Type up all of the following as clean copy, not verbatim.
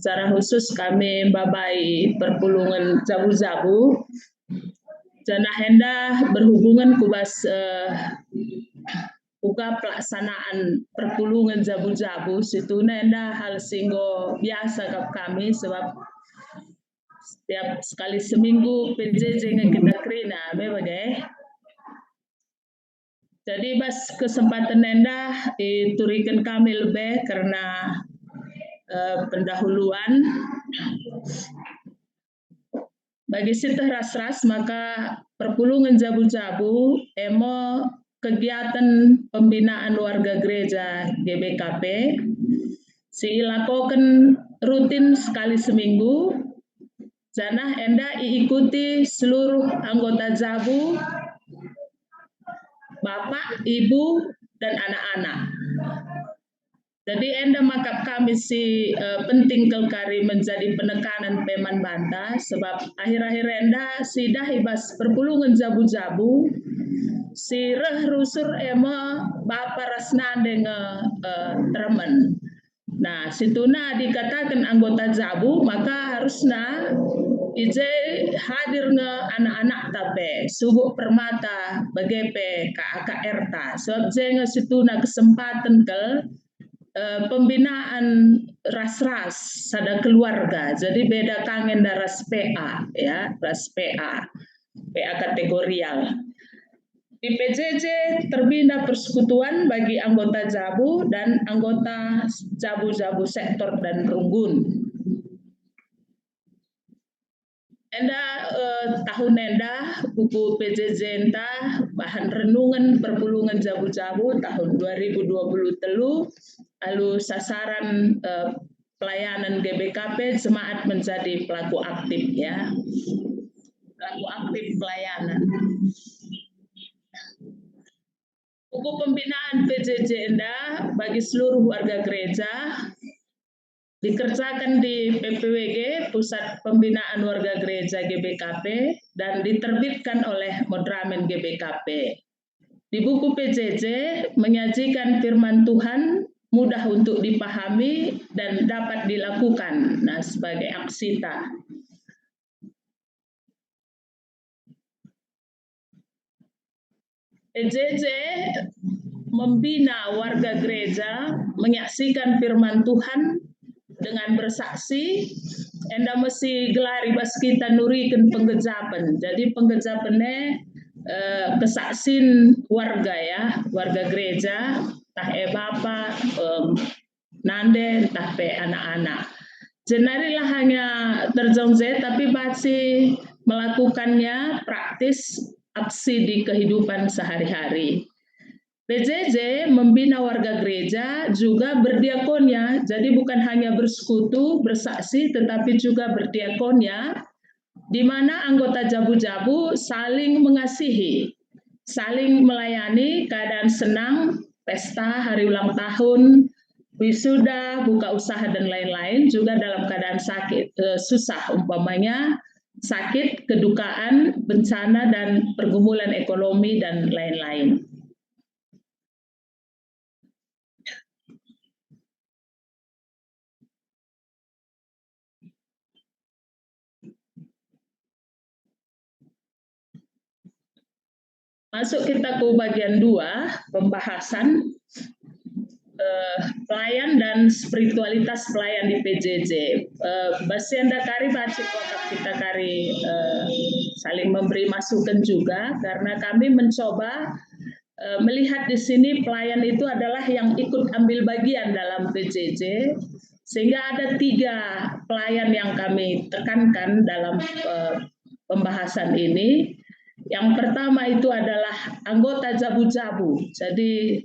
secara khusus kami babai perpulungan Jabu-Jabu. Jana hendah berhubungan kubas uga pelaksanaan perpulungan Jabu-Jabu situ hendah hal singgo biasa kap kami sebab setiap sekali seminggu PJJ yang kita kerina bebagai. Jadi bas kesempatan hendah diturikan kami lebih karena pendahuluan bagi sitah ras-ras maka perpulungan Jabu-Jabu emo kegiatan pembinaan warga gereja GBKP dilakukan rutin sekali seminggu. Jana enda diikuti seluruh anggota Jabu, bapak, ibu, dan anak-anak. Jadi enda makap kami penting kelkari menjadi penekanan peman banta sebab akhir-akhir enda sidah ibas perpulungan Jabu-Jabu si reh rusur ema bapa rasnande tremen. Nah, situna dikatakan anggota Jabu maka harusnya ije hadir nge anak-anak tape subuh permata bagepe KAKRTA sebab jenga situna kesempatan ke pembinaan ras-ras sada keluarga. Jadi beda kangen daras PA ya, ras PA kategorial. Di PJJ terbina persekutuan bagi anggota Jabu dan anggota Jabu-Jabu sektor dan runggun. Enda tahun enda buku PJJ entah bahan renungan perpulungan Jabu-Jabu tahun 2020 lalu sasaran pelayanan GBKP jemaat menjadi pelaku aktif ya. Pelaku aktif pelayanan. Buku pembinaan PJJ Enda bagi seluruh warga gereja dikerjakan di PPWG Pusat Pembinaan Warga Gereja GBKP dan diterbitkan oleh Modramen GBKP. Di buku PJJ menyajikan firman Tuhan mudah untuk dipahami dan dapat dilakukan. Nah, sebagai aksita. PJJ membina warga gereja menyaksikan firman Tuhan dengan bersaksi. Enda mesti gelari bas kita nurikan penggejapan. Jadi penggejapannya kesaksin warga ya, warga gereja, tah bapak, nande, tah anak-anak. Jenarilah hanya terjongze tapi masih melakukannya praktis aksi di kehidupan sehari-hari. PJJ membina warga gereja juga berdiakonia, jadi bukan hanya bersekutu, bersaksi, tetapi juga berdiakonia, di mana anggota Jabu-Jabu saling mengasihi, saling melayani keadaan senang, pesta, hari ulang tahun, wisuda, buka usaha, dan lain-lain, juga dalam keadaan sakit, susah, umpamanya sakit, kedukaan, bencana, dan pergumulan ekonomi, dan lain-lain. Masuk kita ke bagian 2, pembahasan pelayan dan spiritualitas pelayan di PJJ. Basianda kari baca kotak kita kari saling memberi masukan juga karena kami mencoba melihat di sini pelayan itu adalah yang ikut ambil bagian dalam PJJ sehingga ada 3 pelayan yang kami tekankan dalam pembahasan ini. Yang pertama itu adalah anggota Jabu-Jabu. Jadi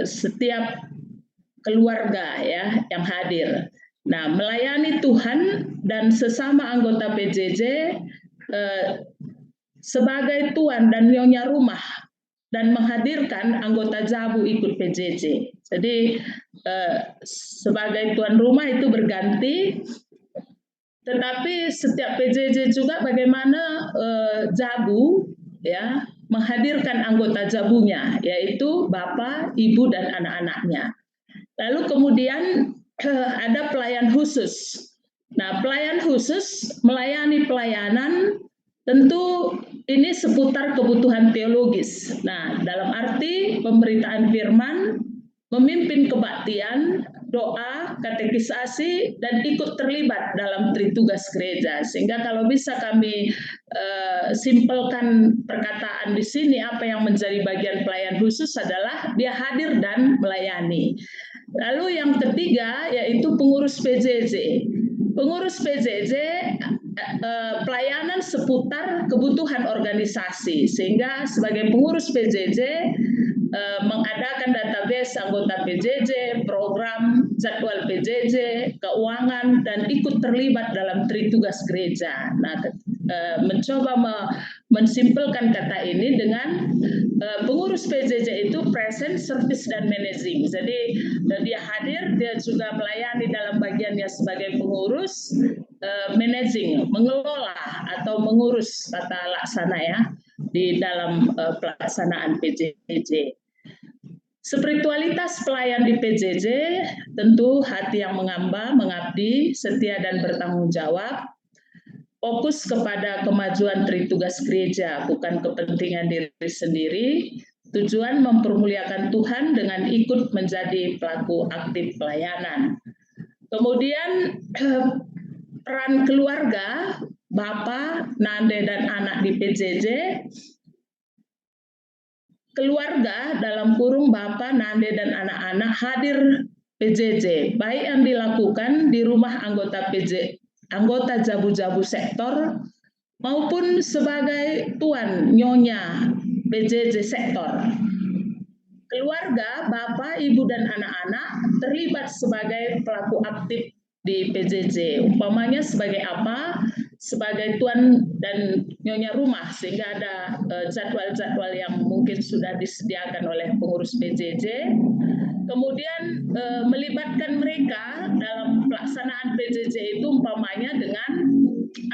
setiap keluarga ya yang hadir. Nah, melayani Tuhan dan sesama anggota PJJ sebagai tuan dan nyonya rumah dan menghadirkan anggota Jabu ikut PJJ. Jadi sebagai tuan rumah itu berganti, tetapi setiap PJJ juga bagaimana Jabu ya menghadirkan anggota Jabunya, yaitu bapak, ibu, dan anak-anaknya. Lalu kemudian ada pelayan khusus. Nah, pelayan khusus melayani pelayanan tentu ini seputar kebutuhan teologis. Nah, dalam arti pemberitaan firman, memimpin kebaktian, doa, katekisasi, dan ikut terlibat dalam tritugas gereja. Sehingga kalau bisa kami simpelkan perkataan di sini, apa yang menjadi bagian pelayan khusus adalah dia hadir dan melayani. Lalu yang ketiga yaitu pengurus PJJ. Pengurus PJJ pelayanan seputar kebutuhan organisasi, sehingga sebagai pengurus PJJ mengadakan database anggota PJJ, program, jadwal PJJ, keuangan, dan ikut terlibat dalam tritugas gereja. Nah, mencoba mensimpelkan kata ini dengan pengurus PJJ itu present, service, dan managing. Jadi dia hadir, dia juga melayani dalam bagiannya sebagai pengurus, managing, mengelola atau mengurus tata laksana ya di dalam pelaksanaan PJJ. Spiritualitas pelayan di PJJ tentu hati yang mengamba, mengabdi, setia dan bertanggung jawab, fokus kepada kemajuan tritugas gereja, bukan kepentingan diri sendiri, tujuan mempermuliakan Tuhan dengan ikut menjadi pelaku aktif pelayanan. Kemudian peran keluarga, Bapak, Nande, dan anak di PJJ. Keluarga dalam kurung Bapak, Nande, dan anak-anak hadir PJJ, baik yang dilakukan di rumah anggota anggota jabu-jabu sektor maupun sebagai tuan nyonya PJJ sektor. Keluarga, Bapak, Ibu, dan anak-anak terlibat sebagai pelaku aktif di PJJ. Umpamanya sebagai apa? Sebagai tuan dan nyonya rumah, sehingga ada jadwal-jadwal yang mungkin sudah disediakan oleh pengurus PJJ. Kemudian melibatkan mereka dalam pelaksanaan PJJ itu umpamanya dengan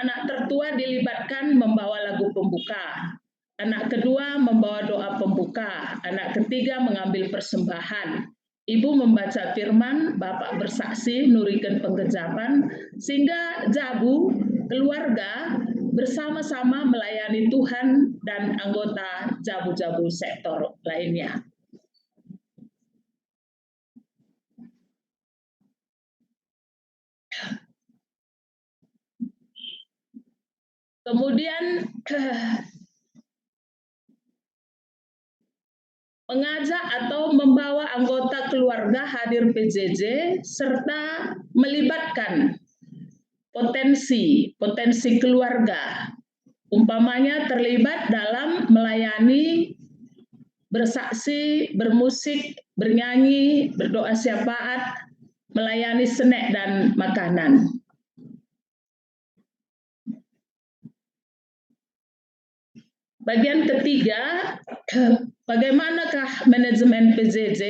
anak tertua dilibatkan membawa lagu pembuka, anak kedua membawa doa pembuka, anak ketiga mengambil persembahan, ibu membaca firman, bapak bersaksi, nurikan penggejapan, sehingga jabu, keluarga bersama-sama melayani Tuhan dan anggota jabu-jabu sektor lainnya. Kemudian mengajak atau membawa anggota keluarga hadir PJJ serta melibatkan potensi keluarga, umpamanya terlibat dalam melayani, bersaksi, bermusik, bernyanyi, berdoa syafaat, melayani snack dan makanan. Bagian ketiga, bagaimanakah manajemen PJJ?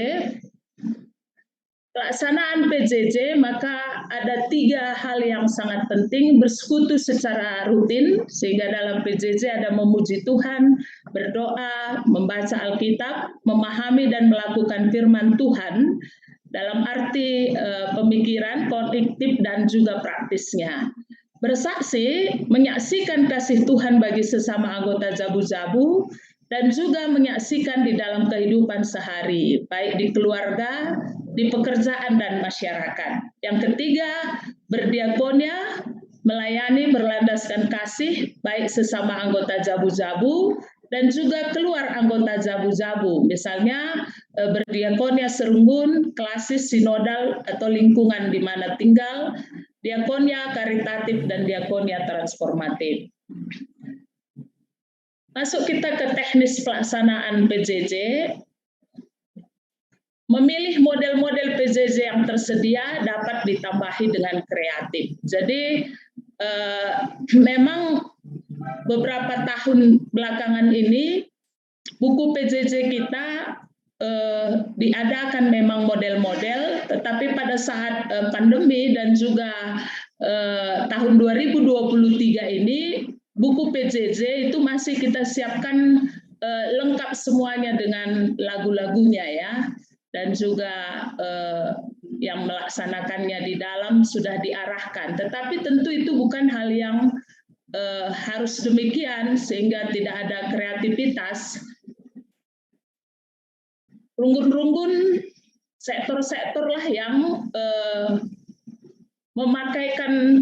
Pelaksanaan PJJ, maka ada 3 hal yang sangat penting: bersekutu secara rutin, sehingga dalam PJJ ada memuji Tuhan, berdoa, membaca Alkitab, memahami dan melakukan firman Tuhan dalam arti pemikiran, kognitif, dan juga praktisnya. Bersaksi, menyaksikan kasih Tuhan bagi sesama anggota jabu-jabu, dan juga menyaksikan di dalam kehidupan sehari, baik di keluarga, di pekerjaan, dan masyarakat. Yang ketiga, berdiakonia, melayani berlandaskan kasih, baik sesama anggota jabu-jabu, dan juga keluar anggota jabu-jabu, misalnya berdiakonia serumbun, klasis, sinodal, atau lingkungan di mana tinggal, diakonia karitatif, dan diakonia transformatif. Masuk kita ke teknis pelaksanaan PJJ. Memilih model-model PJJ yang tersedia dapat ditambahi dengan kreatif. Jadi memang beberapa tahun belakangan ini buku PJJ kita diadakan memang model-model, tetapi pada saat pandemi dan juga tahun 2023 ini buku PJJ itu masih kita siapkan lengkap semuanya dengan lagu-lagunya ya, dan juga yang melaksanakannya di dalam sudah diarahkan. Tetapi tentu itu bukan hal yang harus demikian sehingga tidak ada kreativitas. Runggun-runggun sektor-sektor lah yang memakaikan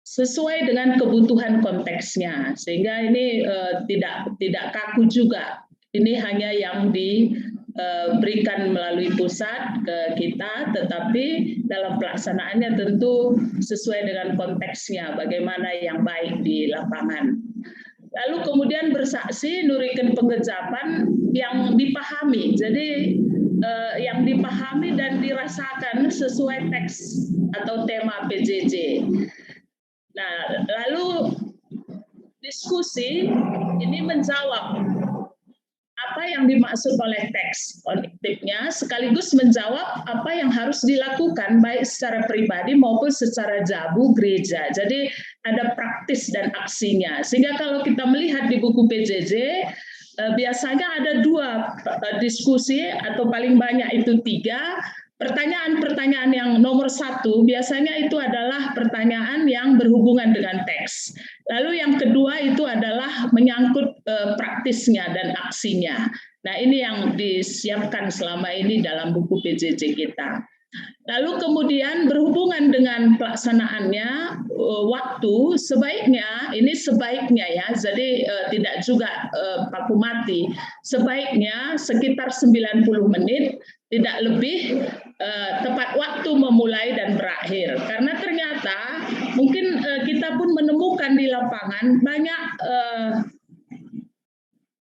sesuai dengan kebutuhan konteksnya, sehingga ini tidak kaku juga. Ini hanya yang diberikan melalui pusat ke kita, tetapi dalam pelaksanaannya tentu sesuai dengan konteksnya, bagaimana yang baik di lapangan. Lalu kemudian bersaksi nurikan pengejapan yang dipahami, jadi yang dipahami dan dirasakan sesuai teks atau tema PJJ. Nah, lalu diskusi ini menjawab apa yang dimaksud oleh teks konektifnya, sekaligus menjawab apa yang harus dilakukan baik secara pribadi maupun secara jabu gereja. Jadi ada praktis dan aksinya. Sehingga kalau kita melihat di buku PJJ, biasanya ada 2 diskusi atau paling banyak itu 3. Pertanyaan-pertanyaan yang nomor 1 biasanya itu adalah pertanyaan yang berhubungan dengan teks. Lalu yang kedua itu adalah menyangkut praktisnya dan aksinya. Nah, ini yang disiapkan selama ini dalam buku PJJ kita. Lalu kemudian berhubungan dengan pelaksanaannya, waktu sebaiknya, ini sebaiknya ya, jadi tidak juga baku mati, sebaiknya sekitar 90 menit, tidak lebih, tepat waktu memulai dan berakhir. Karena ternyata mungkin kita pun menemukan di lapangan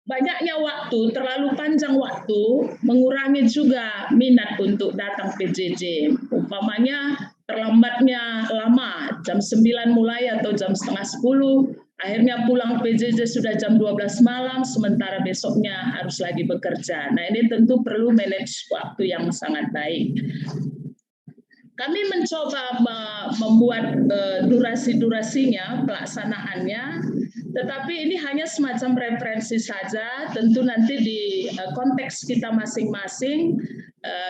banyaknya waktu, terlalu panjang waktu, mengurangi juga minat untuk datang PJJ. Umpamanya terlambatnya lama, jam 9 mulai atau jam setengah 10, akhirnya pulang PJJ sudah jam 12 malam, sementara besoknya harus lagi bekerja. Nah, ini tentu perlu manage waktu yang sangat baik. Kami mencoba membuat durasi-durasinya, pelaksanaannya, tetapi ini hanya semacam referensi saja, tentu nanti di konteks kita masing-masing,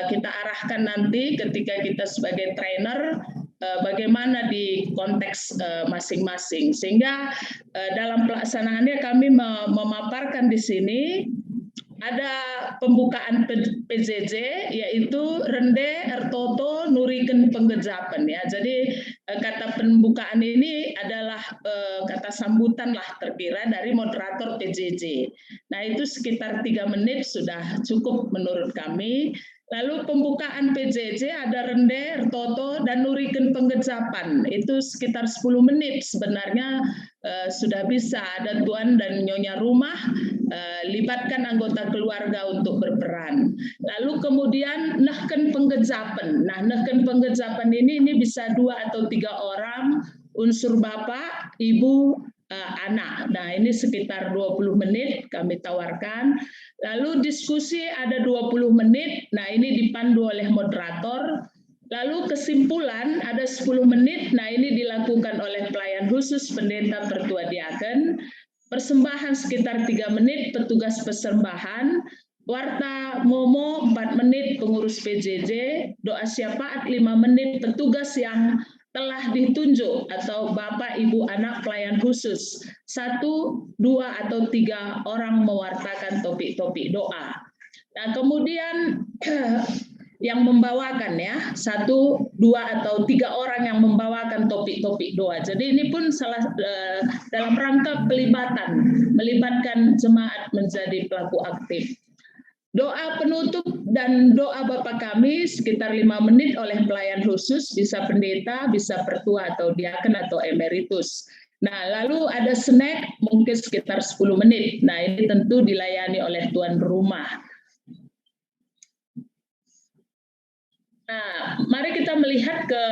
kita arahkan nanti ketika kita sebagai trainer, bagaimana di konteks masing-masing. Sehingga dalam pelaksanaannya kami memaparkan di sini, ada pembukaan PJJ yaitu rende ertoto nuriken penggejapan ya. Jadi kata pembukaan ini adalah kata sambutan lah terkira dari moderator PJJ. Nah, itu sekitar 3 menit sudah cukup menurut kami. Lalu pembukaan PJJ ada rende, ertoto, dan nuriken penggejapan. Itu sekitar 10 menit sebenarnya sudah bisa. Ada tuan dan nyonya rumah, libatkan anggota keluarga untuk berperan. Lalu kemudian nehken penggejapan. Nah, nehken penggejapan ini bisa 2 atau 3 orang, unsur bapak, ibu, anak. Nah, ini sekitar 20 menit kami tawarkan. Lalu diskusi ada 20 menit. Nah, ini dipandu oleh moderator. Lalu kesimpulan ada 10 menit. Nah, ini dilakukan oleh pelayan khusus pendeta pertua diaken. Persembahan sekitar 3 menit, petugas persembahan. Warta momo 4 menit, pengurus PJJ. Doa syafaat 5 menit, petugas yang telah ditunjuk atau bapak, ibu, anak pelayan khusus. 1, 2, atau 3 orang mewartakan topik-topik doa. Nah, kemudian yang membawakan ya, 1, 2, atau 3 orang yang membawakan topik-topik doa. Jadi ini pun dalam rangka pelibatan, melibatkan jemaat menjadi pelaku aktif. Doa penutup dan doa Bapak kami sekitar 5 menit oleh pelayan khusus, bisa pendeta, bisa pertua atau diaken atau emeritus. Nah, lalu ada snack mungkin sekitar 10 menit. Nah, ini tentu dilayani oleh tuan rumah. Nah, mari kita melihat ke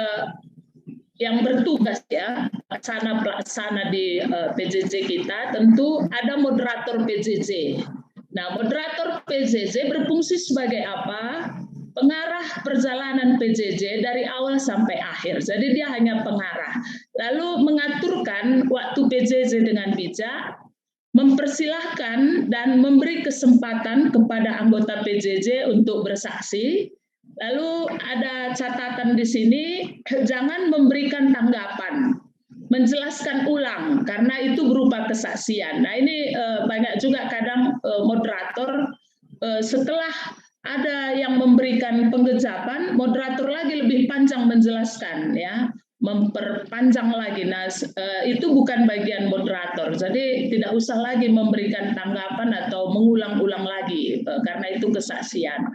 yang bertugas ya, pelaksana di PJJ kita, tentu ada moderator PJJ. Nah, moderator PJJ berfungsi sebagai apa? Pengarah perjalanan PJJ dari awal sampai akhir. Jadi dia hanya pengarah. Lalu mengaturkan waktu PJJ dengan bijak, mempersilahkan dan memberi kesempatan kepada anggota PJJ untuk bersaksi. Lalu ada catatan di sini, jangan memberikan tanggapan, menjelaskan ulang karena itu berupa kesaksian. Nah ini banyak juga kadang moderator setelah ada yang memberikan penggejapan, moderator lagi lebih panjang menjelaskan, ya, memperpanjang lagi. Nah itu bukan bagian moderator, jadi tidak usah lagi memberikan tanggapan atau mengulang-ulang lagi karena itu kesaksian.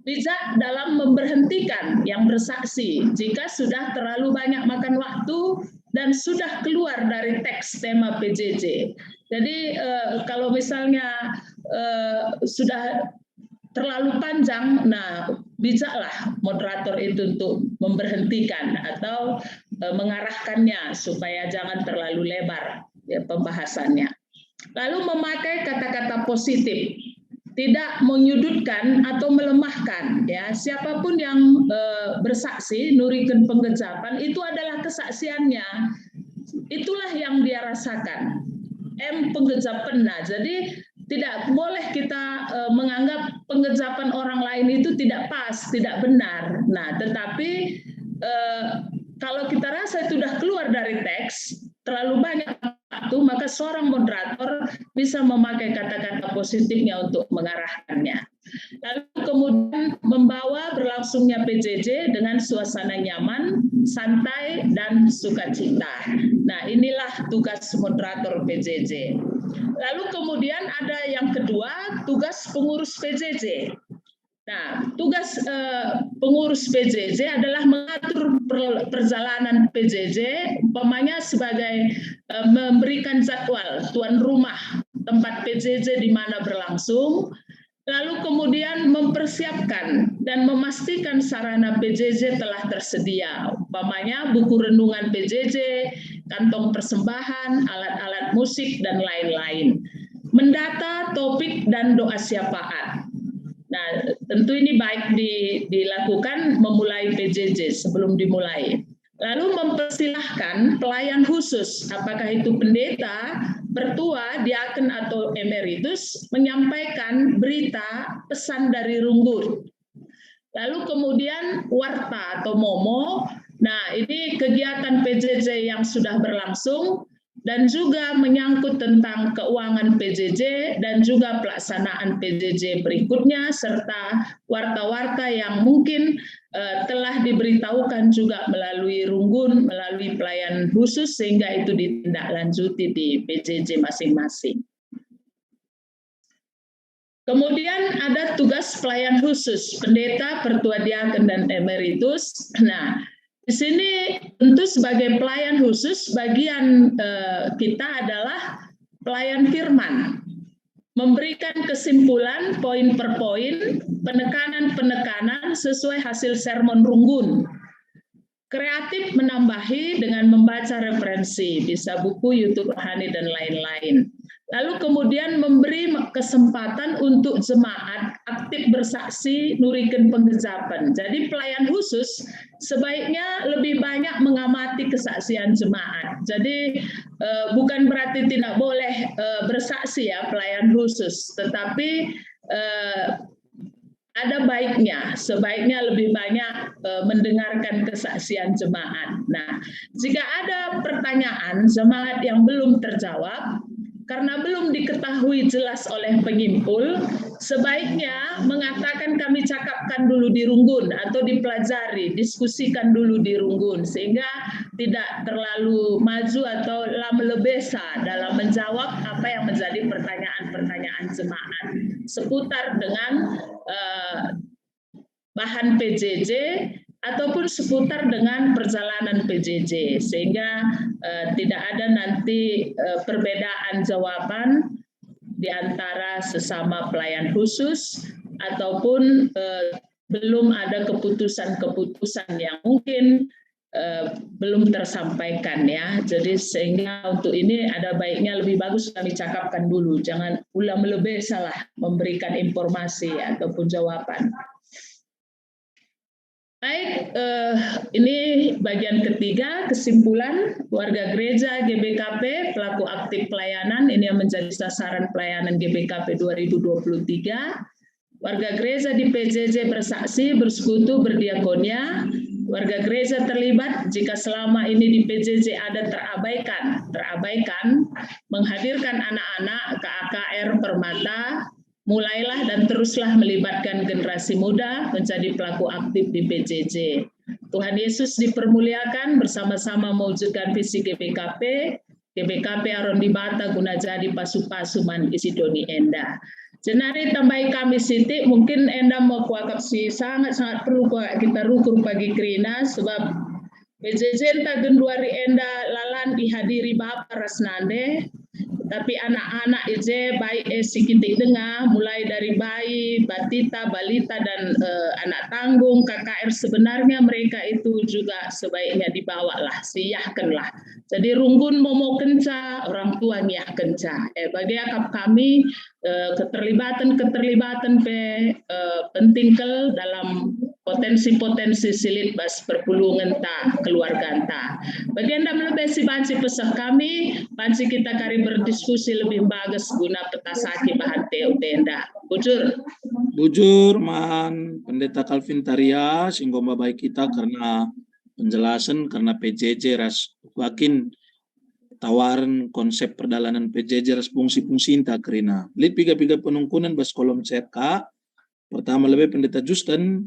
Bijak dalam memberhentikan yang bersaksi jika sudah terlalu banyak makan waktu dan sudah keluar dari teks tema PJJ. Jadi kalau misalnya sudah terlalu panjang, nah bijaklah moderator itu untuk memberhentikan atau mengarahkannya supaya jangan terlalu lebar ya, pembahasannya. Lalu memakai kata-kata positif, tidak menyudutkan atau melemahkan, ya, siapapun yang bersaksi nurikan penggejapan itu adalah kesaksiannya, itulah yang dia rasakan. Penggejapan. Nah, jadi tidak boleh kita menganggap penggejapan orang lain itu tidak pas, tidak benar. Nah, tetapi kalau kita rasa itu sudah keluar dari teks, terlalu banyak waktu, maka seorang moderator bisa memakai kata-kata positifnya untuk mengarahkannya. Lalu kemudian membawa berlangsungnya PJJ dengan suasana nyaman, santai, dan sukacita. Nah, inilah tugas moderator PJJ. Lalu kemudian ada yang kedua, tugas pengurus PJJ. Nah, tugas pengurus PJJ adalah mengatur perjalanan PJJ, umpamanya sebagai memberikan jadwal tuan rumah tempat PJJ di mana berlangsung, lalu kemudian mempersiapkan dan memastikan sarana PJJ telah tersedia, umpamanya buku renungan PJJ, kantong persembahan, alat-alat musik, dan lain-lain. Mendata topik dan doa syafaat. Nah, tentu ini baik dilakukan memulai PJJ sebelum dimulai. Lalu mempersilahkan pelayan khusus, apakah itu pendeta, pertua, diaken, atau emeritus, menyampaikan berita pesan dari Runggun. Lalu kemudian warta atau momo, nah ini kegiatan PJJ yang sudah berlangsung, dan juga menyangkut tentang keuangan PJJ dan juga pelaksanaan PJJ berikutnya, serta warta-warta yang mungkin telah diberitahukan juga melalui Runggun, melalui pelayan khusus, sehingga itu ditindaklanjuti di PJJ masing-masing. Kemudian ada tugas pelayan khusus, pendeta, pertua, diaken, dan emeritus. Nah, di sini tentu sebagai pelayan khusus, bagian kita adalah pelayan firman, memberikan kesimpulan poin per poin, penekanan-penekanan sesuai hasil sermon Runggun. Kreatif menambahi dengan membaca referensi, bisa buku, YouTube Rohani, dan lain-lain. Lalu kemudian memberi kesempatan untuk jemaat aktif bersaksi nurikan penggejapan. Jadi pelayan khusus sebaiknya lebih banyak mengamati kesaksian jemaat. Jadi bukan berarti tidak boleh bersaksi ya pelayan khusus, tetapi ada baiknya, sebaiknya lebih banyak mendengarkan kesaksian jemaat. Nah, jika ada pertanyaan jemaat yang belum terjawab, karena belum diketahui jelas oleh pengimpul, sebaiknya mengatakan kami cakapkan dulu di Runggun atau dipelajari, diskusikan dulu di Runggun, sehingga tidak terlalu maju atau melebesa dalam menjawab apa yang menjadi pertanyaan-pertanyaan jemaat seputar dengan bahan PJJ ataupun seputar dengan perjalanan PJJ, sehingga tidak ada nanti perbedaan jawaban di antara sesama pelayan khusus ataupun belum ada keputusan-keputusan yang mungkin belum tersampaikan ya. Jadi sehingga untuk ini ada baiknya lebih bagus kami cakapkan dulu, jangan ulang melebesa lah memberikan informasi ataupun jawaban. Baik, ini bagian ketiga, kesimpulan warga gereja GBKP, pelaku aktif pelayanan, ini yang menjadi sasaran pelayanan GBKP 2023. Warga gereja di PJJ bersaksi, bersekutu, berdiakonia. Warga gereja terlibat jika selama ini di PJJ ada terabaikan, menghadirkan anak-anak KAKR Permata, mulailah dan teruslah melibatkan generasi muda menjadi pelaku aktif di PJJ. Tuhan Yesus dipermuliakan, bersama-sama mewujudkan visi GBKP Aron Dibata guna jadi pasu-pasuman Isidoni Enda. Jenari tambahi kami Siti, mungkin Enda mau kuakap si sangat perlu kita rukur bagi Krina, sebab PJJ genduari Enda lalan dihadiri Bapak Rasnande, tapi anak-anak ije baik sikiti dengar, mulai dari bayi, batita, balita, dan anak tanggung, KKR, sebenarnya mereka itu juga sebaiknya dibawalah, siyahkanlah. Jadi runggun momo kenca, orang tua ngiyah kenca. Bagi akap kami, keterlibatan penting kel dalam potensi-potensi silit bas perpulungan ta keluarga ta. Bagi Anda melebih si banci pesan kami, banci kita kari berdiskusi lebih bagus guna petasaki bahan tenda. Bujur man Pendeta Calvin Taria singgoma baik kita karena penjelasan karena PJJ ras wakin tawaran konsep perdalanan PJJ ras fungsi-fungsi inta kerina. Lip piga-piga penungkunan bas kolom chat ka. Pertama lebih Pendeta Justen